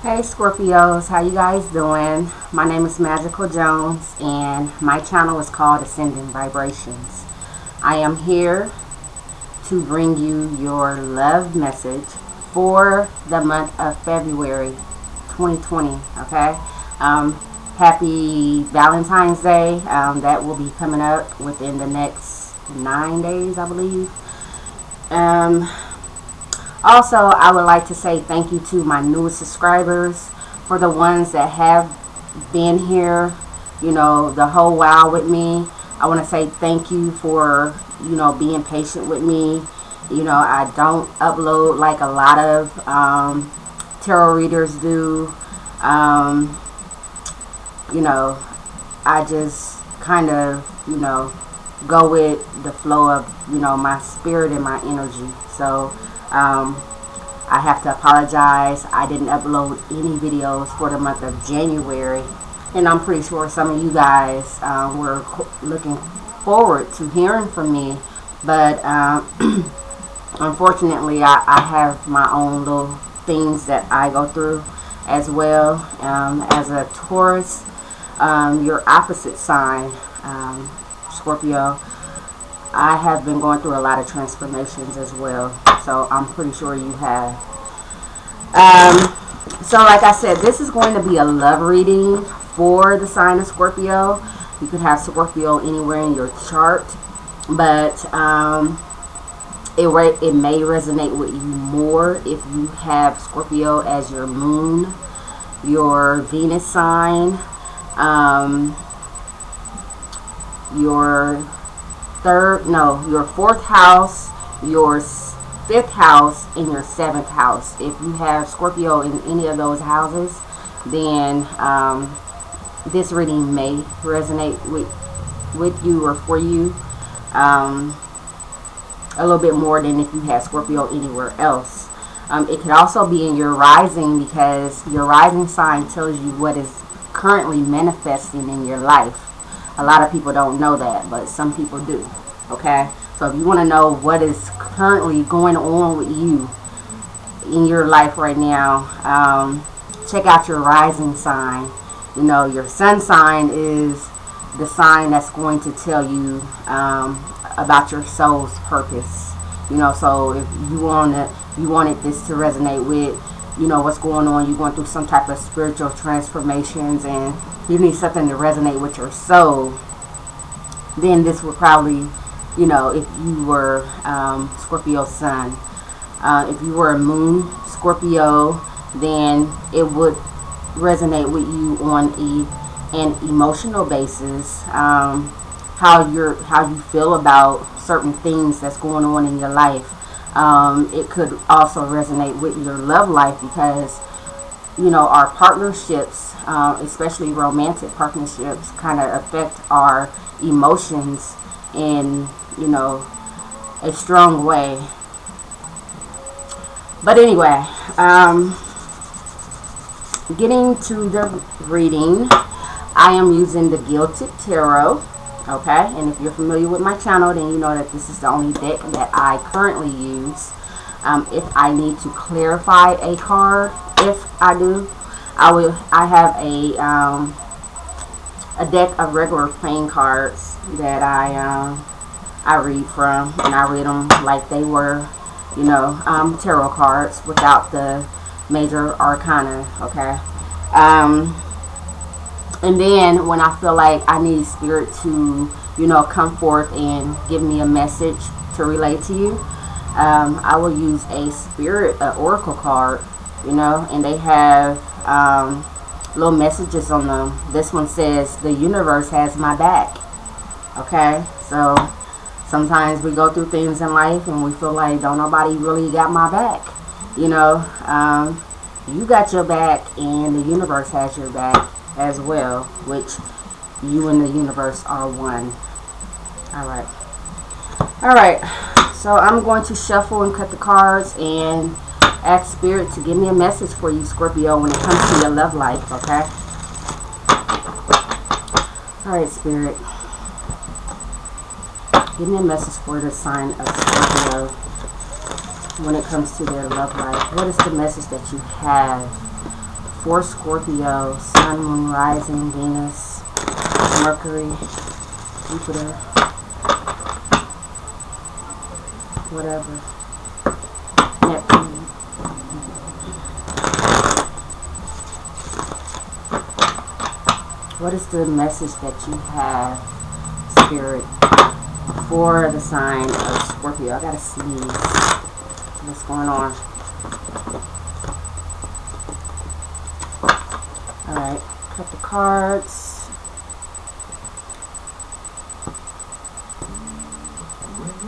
Hey Scorpios, how you guys doing? My name is Magickal Jones and my channel is called Ascending Vibrations. I am here to bring you your love message for the month of February 2020, okay? Happy Valentine's Day. That will be coming up within the next 9 days, I believe. Also, I would like to say thank you to my newest subscribers. For the ones that have been here, the whole while with me, I want to say thank you for, being patient with me. I don't upload like a lot of tarot readers do. I just kind of, go with the flow of, my spirit and my energy. So, I have to apologize. I didn't upload any videos for the month of January, and I'm pretty sure some of you guys were looking forward to hearing from me, but unfortunately I have my own little things that I go through as well. As a Taurus, your opposite sign, Scorpio, I have been going through a lot of transformations as well. So I'm pretty sure you have. So like I said, this is going to be a love reading for the sign of Scorpio. You could have Scorpio anywhere in your chart, but it may resonate with you more if you have Scorpio as your moon, your Venus sign, your fourth house, your fifth house, and your seventh house. If you have Scorpio in any of those houses, then this reading may resonate with you or for you a little bit more than if you had Scorpio anywhere else. It could also be in your rising, because your rising sign tells you what is currently manifesting in your life. A lot of people don't know that, but some people do. Okay, so if you want to know what is currently going on with you in your life right now, check out your rising sign. Your sun sign is the sign that's going to tell you about your soul's purpose. So if you wanted this to resonate with, what's going on, you're going through some type of spiritual transformations and you need something to resonate with your soul, then this would probably, if you were Scorpio sun. If you were a moon Scorpio, then it would resonate with you on an emotional basis. How you feel about certain things that's going on in your life. It could also resonate with your love life, because our partnerships, especially romantic partnerships, kind of affect our emotions in a strong way. But anyway, getting to the reading, I am using the Gilded Tarot. Okay, and if you're familiar with my channel, then you know that this is the only deck that I currently use. If I need to clarify a card, if I do, I have a deck of regular playing cards that I read from, and I read them like they were, tarot cards without the major arcana. Okay. And then when I feel like I need spirit to, come forth and give me a message to relate to you, I will use a spirit oracle card, and they have little messages on them. This one says, "The universe has my back." Okay, so sometimes we go through things in life and we feel like don't nobody really got my back. You got your back, and the universe has your back as well, which you and the universe are one. Alright, so I'm going to shuffle and cut the cards and ask spirit to give me a message for you, Scorpio, when it comes to your love life. Okay, alright, spirit, give me a message for the sign of Scorpio when it comes to their love life. What is the message that you have for Scorpio, Sun, Moon, Rising, Venus, Mercury, Jupiter, whatever, Neptune. What is the message that you have, Spirit, for the sign of Scorpio? I gotta sneeze. What's going on? Alright, cut the cards.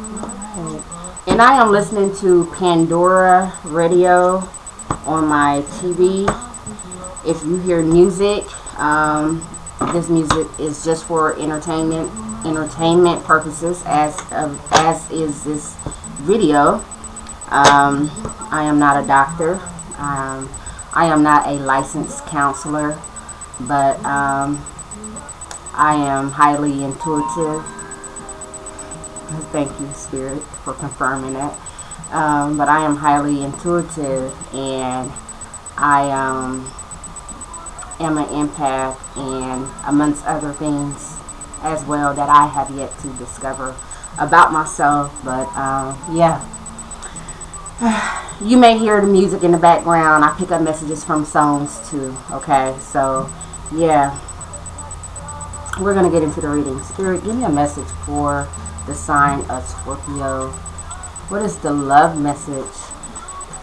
Alright. And I am listening to Pandora Radio on my TV. If you hear music, this music is just for entertainment purposes, as is this video. I am not a doctor. I am not a licensed counselor, but I am highly intuitive. Thank you, Spirit, for confirming that. But I am highly intuitive, and I am an empath, and amongst other things as well that I have yet to discover about myself. But yeah. You may hear the music in the background. I pick up messages from songs too. Okay, so yeah, we're gonna get into the reading. Spirit, give me a message for the sign of Scorpio. What is the love message?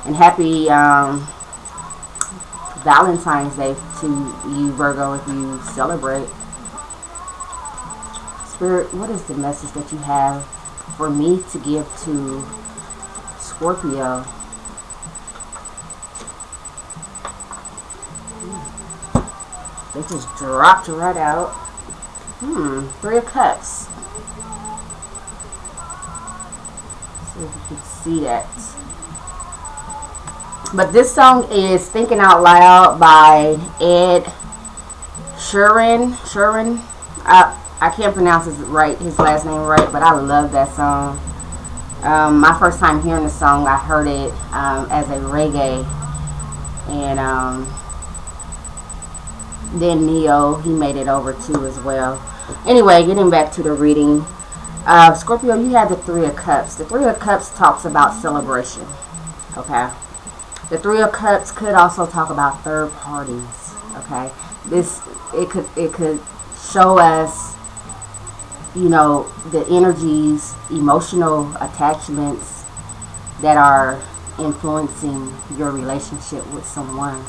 And happy Valentine's Day to you, Virgo, if you celebrate. Spirit, what is the message that you have for me to give to Scorpio? They just dropped right out. Three of Cups. See if you can see that. But this song is Thinking Out Loud by Ed Sheeran. I can't pronounce his last name right, but I love that song. My first time hearing the song, I heard it as a reggae, and then Neo, he made it over too as well. Anyway, getting back to the reading, Scorpio, you have the Three of Cups. The Three of Cups talks about celebration. Okay, the Three of Cups could also talk about third parties. Okay, it could show us, you know, the energies, emotional attachments that are influencing your relationship with someone.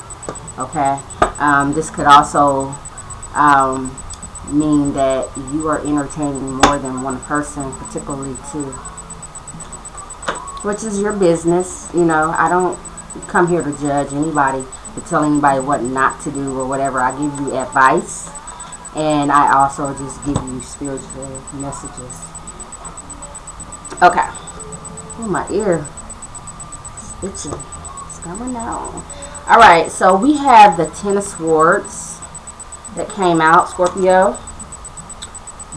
Okay, this could also mean that you are entertaining more than one person, particularly two, which is your business. You know, I don't come here to judge anybody, to tell anybody what not to do or whatever. I give you advice, and I also just give you spiritual messages. Okay. Oh, my ear is itching. It's coming out. Alright, so we have the Ten of Swords that came out, Scorpio.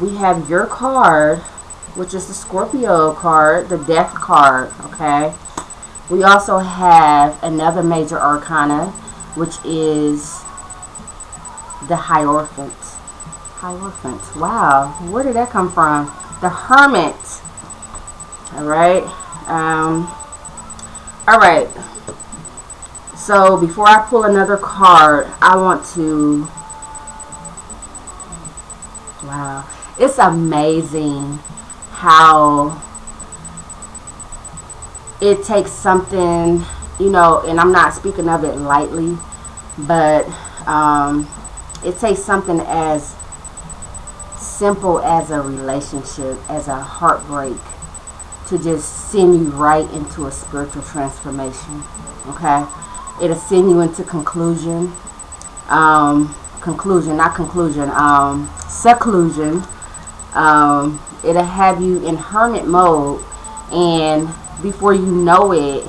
We have your card, which is the Scorpio card, the Death card, okay? We also have another major arcana, which is the Hierophant. Hierophant. Wow, where did that come from? The Hermit. Alright. Alright. So before I pull another card, I want to... Wow. It's amazing how it takes something, you know, and I'm not speaking of it lightly, but it takes something as simple as a relationship, as a heartbreak, to just send you right into a spiritual transformation. Okay, it'll send you into seclusion. It'll have you in hermit mode, and before you know it,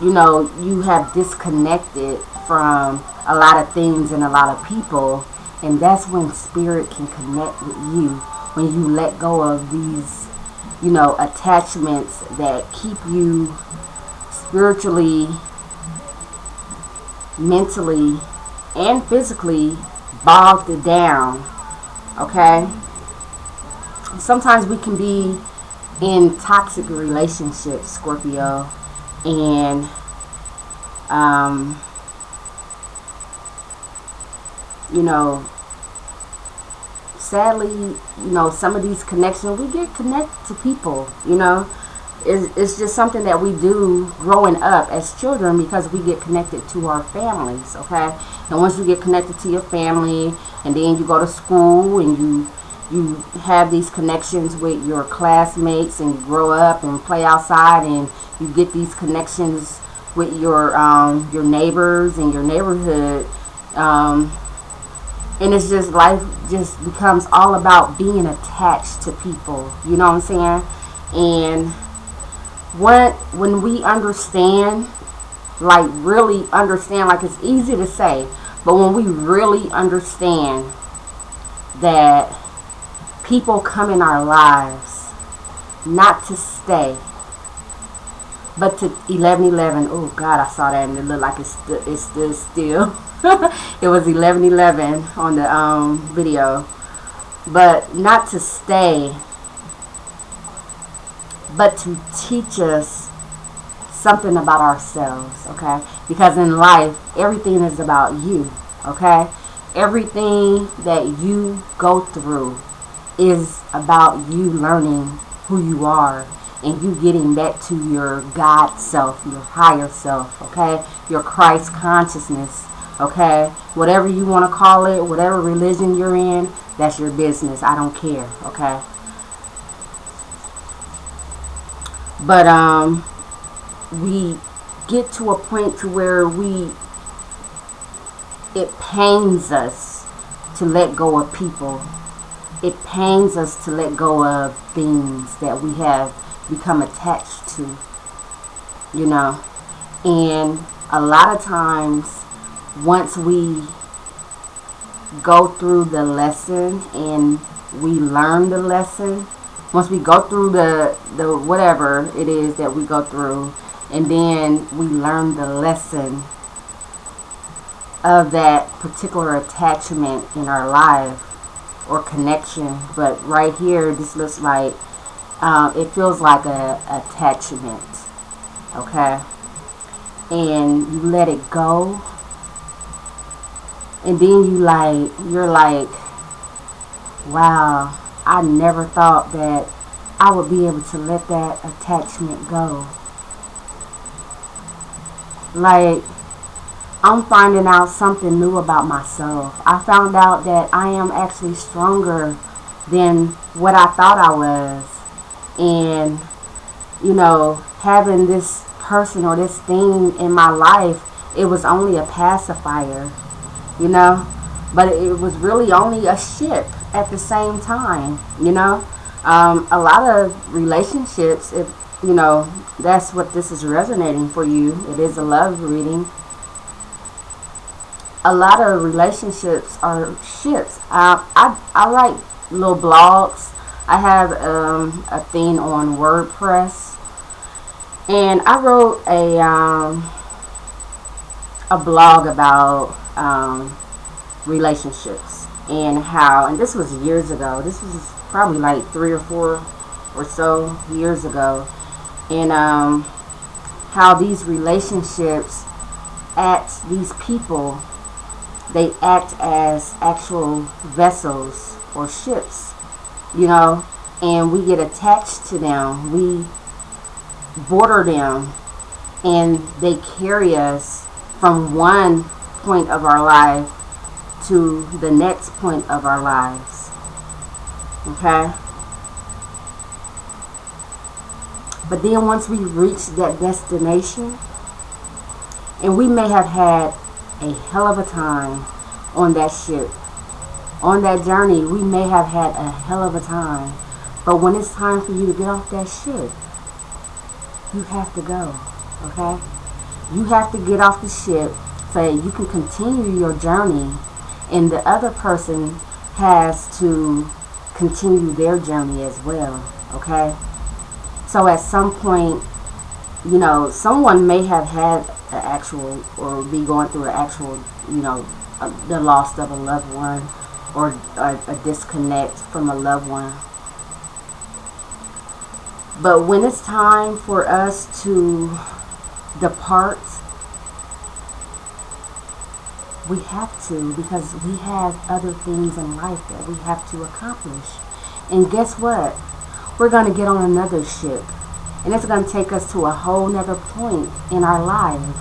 you know, you have disconnected from a lot of things and a lot of people. And that's when spirit can connect with you, when you let go of these, you know, attachments that keep you spiritually, mentally, and physically bogged down. Okay? Sometimes we can be in toxic relationships, Scorpio, and you know, sadly, some of these connections, we get connected to people, it's just something that we do growing up as children, because we get connected to our families. Okay, and once you get connected to your family, and then you go to school, and you have these connections with your classmates, and you grow up and play outside, and you get these connections with your neighbors and your neighborhood, and it's just, life just becomes all about being attached to people. You know what I'm saying? And when we understand, like really understand, like it's easy to say, but when we really understand that people come in our lives not to stay, but to 11:11. Oh God, I saw that and it looked like it stood still. It was 11:11 on the video, but not to stay, but to teach us something about ourselves. Okay, because in life everything is about you. Okay, everything that you go through is about you learning who you are, and you getting back to your God self, your higher self. Okay, your Christ consciousness. Okay, whatever you want to call it, whatever religion you're in, that's your business. I don't care. Okay, but we get to a point to where it pains us to let go of people. It pains us to let go of things that we have become attached to, and a lot of times, once we go through the lesson and we learn the lesson, once we go through the whatever it is that we go through, and then we learn the lesson of that particular attachment in our life or connection. But right here, this looks like it feels like a attachment. Okay, and you let it go. And then you're like, wow, I never thought that I would be able to let that attachment go. Like, I'm finding out something new about myself. I found out that I am actually stronger than what I thought I was. And, having this person or this thing in my life, it was only a pacifier. But it was really only a ship at the same time. A lot of relationships, if that's what this is resonating for you, it is a love reading. A lot of relationships are ships. I write little blogs. I have a thing on WordPress, and I wrote a blog about relationships and how, and this was years ago, this was probably like 3 or 4 or so years ago, and how these relationships act, these people, they act as actual vessels or ships, and we get attached to them, we border them, and they carry us from one point of our life to the next point of our lives. Okay? But then once we reach that destination, and we may have had a hell of a time on that ship, on that journey, we may have had a hell of a time, but when it's time for you to get off that ship, you have to go. Okay? You have to get off the ship so that you can continue your journey, and the other person has to continue their journey as well. Okay? So at some point, someone may have had an actual, or be going through an actual, you know, the loss of a loved one, or a disconnect from a loved one. But when it's time for us to depart, we have to, because we have other things in life that we have to accomplish. And guess what? We're going to get on another ship. And it's going to take us to a whole nother point in our lives.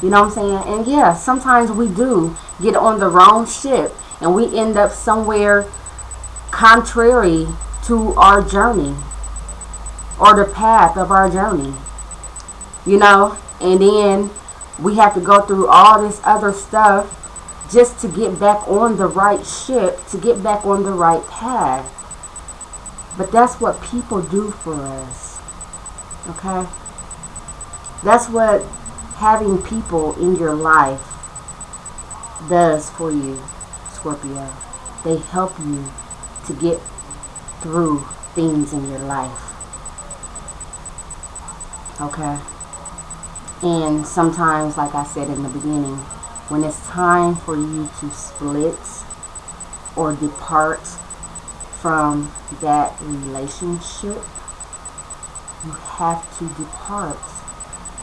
You know what I'm saying? And yeah, sometimes we do get on the wrong ship and we end up somewhere contrary to our journey, or the path of our journey. You know? And then we have to go through all this other stuff just to get back on the right ship, to get back on the right path. But that's what people do for us. Okay? That's what having people in your life does for you, Scorpio. They help you to get through things in your life. Okay? And sometimes, like I said in the beginning, when it's time for you to split or depart from that relationship, you have to depart,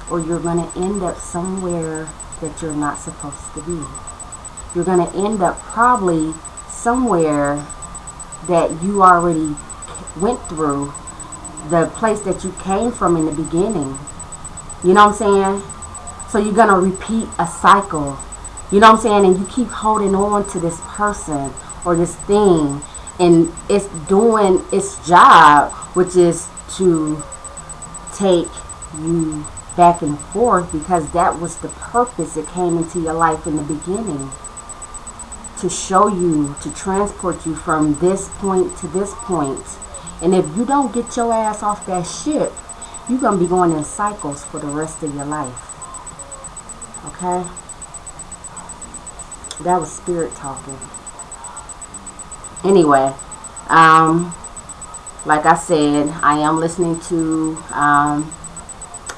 or you're going to end up somewhere that you're not supposed to be. You're going to end up probably somewhere that you already went through, the place that you came from in the beginning. You know what I'm saying? So you're going to repeat a cycle. You know what I'm saying? And you keep holding on to this person or this thing, and it's doing its job, which is to take you back and forth, because that was the purpose it came into your life in the beginning. To show you, to transport you from this point to this point. And if you don't get your ass off that ship, you're going to be going in cycles for the rest of your life. Okay? That was spirit talking. Anyway, like I said, I am listening to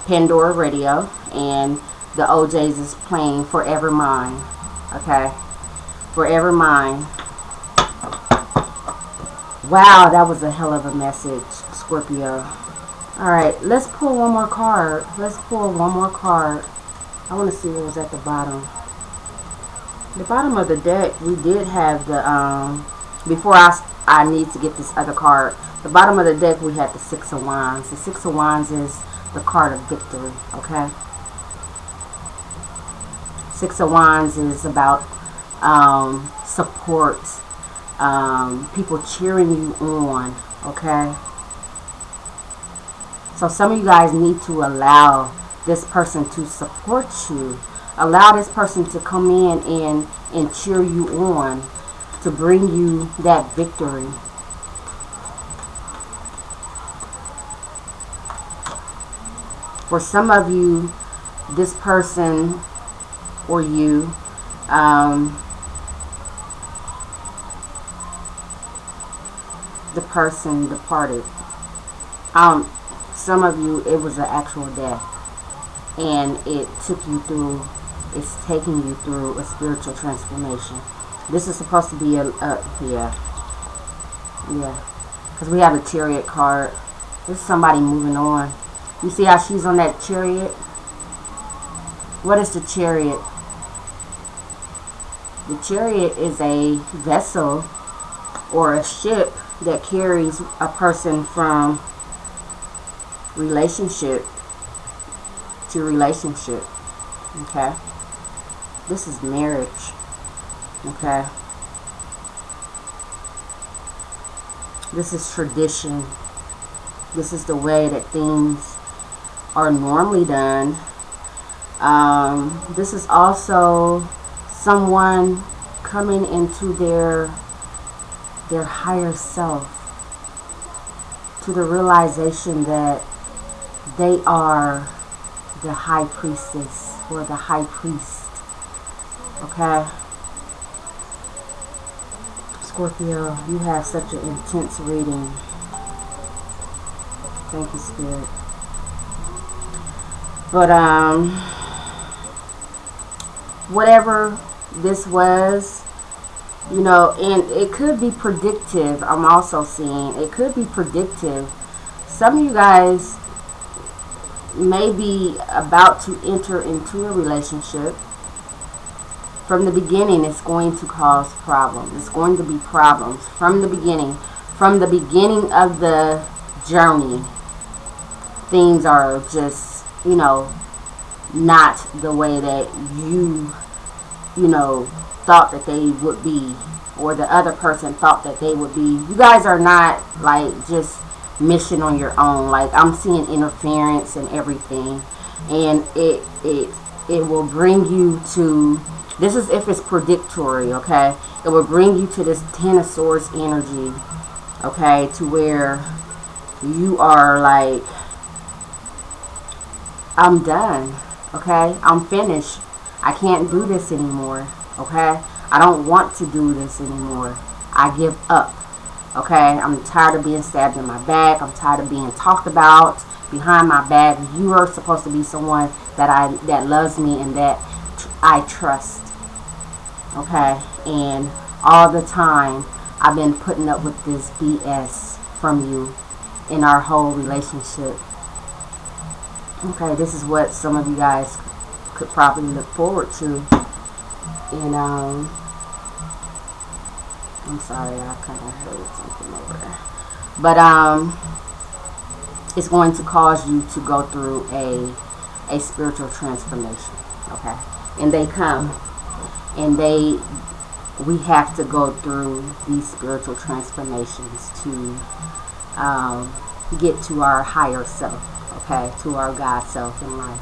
Pandora Radio, and the OJs is playing Forever Mine. Okay? Forever Mine. Wow, that was a hell of a message, Scorpio. Alright, let's pull one more card. Let's pull one more card. I want to see what was at the bottom. The bottom of the deck, we did have the, before I need to get this other card. The bottom of the deck, we had the Six of Wands. The Six of Wands is the card of victory, okay? Six of Wands is about support, people cheering you on, okay? So some of you guys need to allow this person to support you. Allow this person to come in and cheer you on, to bring you that victory. For some of you, this person or you, the person departed. Some of you, it was an actual death, and it took you through, it's taking you through a spiritual transformation. This is supposed to be yeah, because we have a Chariot card. This is somebody moving on. You see how she's on that Chariot? What is the Chariot? The Chariot is a vessel or a ship that carries a person from relationship to relationship. Okay? This is marriage. Okay? This is tradition. This is the way that things are normally done. This is also someone coming into their higher self, to the realization that they are the high priestess or the high priest. Okay? Scorpio, you have such an intense reading. Thank you, Spirit. But whatever this was, you know, and it could be predictive. I'm also seeing it could be predictive. Some of you guys may be about to enter into a relationship. From the beginning, it's going to cause problems. It's going to be problems from the beginning. From the beginning of the journey, things are just, you know, not the way that you know, thought that they would be, or the other person thought that they would be. You guys are not like just mission on your own. Like, I'm seeing interference and everything, and it will bring you to, this is if it's predictory, okay? It will bring you to this Ten of Swords energy, okay, to where you are like, I'm done, okay? I'm finished. I can't do this anymore, okay? I don't want to do this anymore. I give up, okay? I'm tired of being stabbed in my back. I'm tired of being talked about behind my back. You are supposed to be someone that loves me and that I trust, okay? And all the time, I've been putting up with this BS from you in our whole relationship. Okay, this is what some of you guys could probably look forward to. And I'm sorry, I kind of heard something over there. But it's going to cause you to go through a spiritual transformation. Okay, and they come, and we have to go through these spiritual transformations to get to our higher self. Okay, to our God self in life.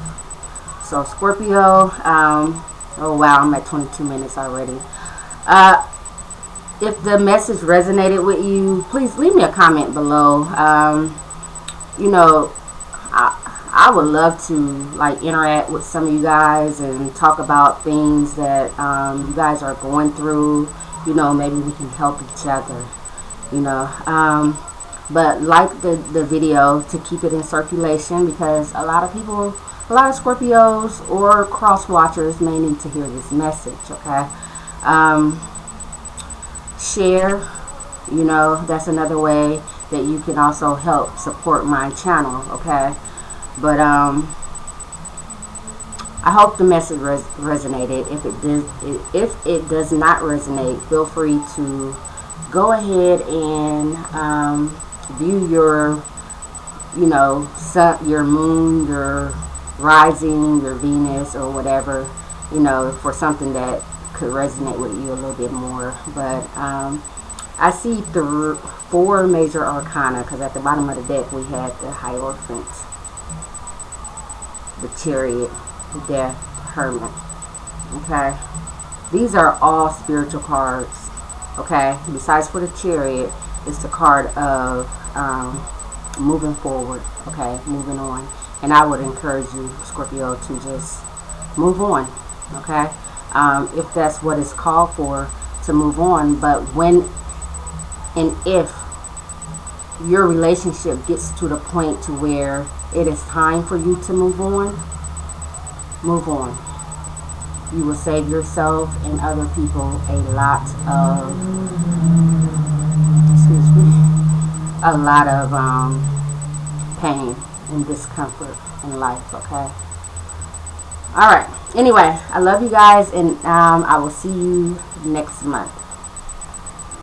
So Scorpio, oh wow, I'm at 22 minutes already. If the message resonated with you, please leave me a comment below. You know, I would love to like interact with some of you guys and talk about things that you guys are going through. You know, maybe we can help each other. You know, but like the video to keep it in circulation, because a lot of Scorpios or cross watchers may need to hear this message, okay? Share, you know, that's another way that you can also help support my channel, okay? But I hope the message resonated. If it does not resonate, feel free to go ahead and view your, you know, sun, your moon, your rising, your Venus, or whatever, you know, for something that could resonate with you a little bit more. But I see 4 major arcana, because at the bottom of the deck we had the Hierophant, the Chariot, the Death, Hermit. Okay, these are all spiritual cards. Okay, besides for the Chariot, it's the card of moving forward. Okay, moving on. And I would encourage you, Scorpio, to just move on. Okay, if that's what it's called for, to move on. But when and if your relationship gets to the point to where it is time for you to move on, move on. You will save yourself and other people a lot of, pain and discomfort in life. Okay. All right. Anyway, I love you guys, and I will see you next month.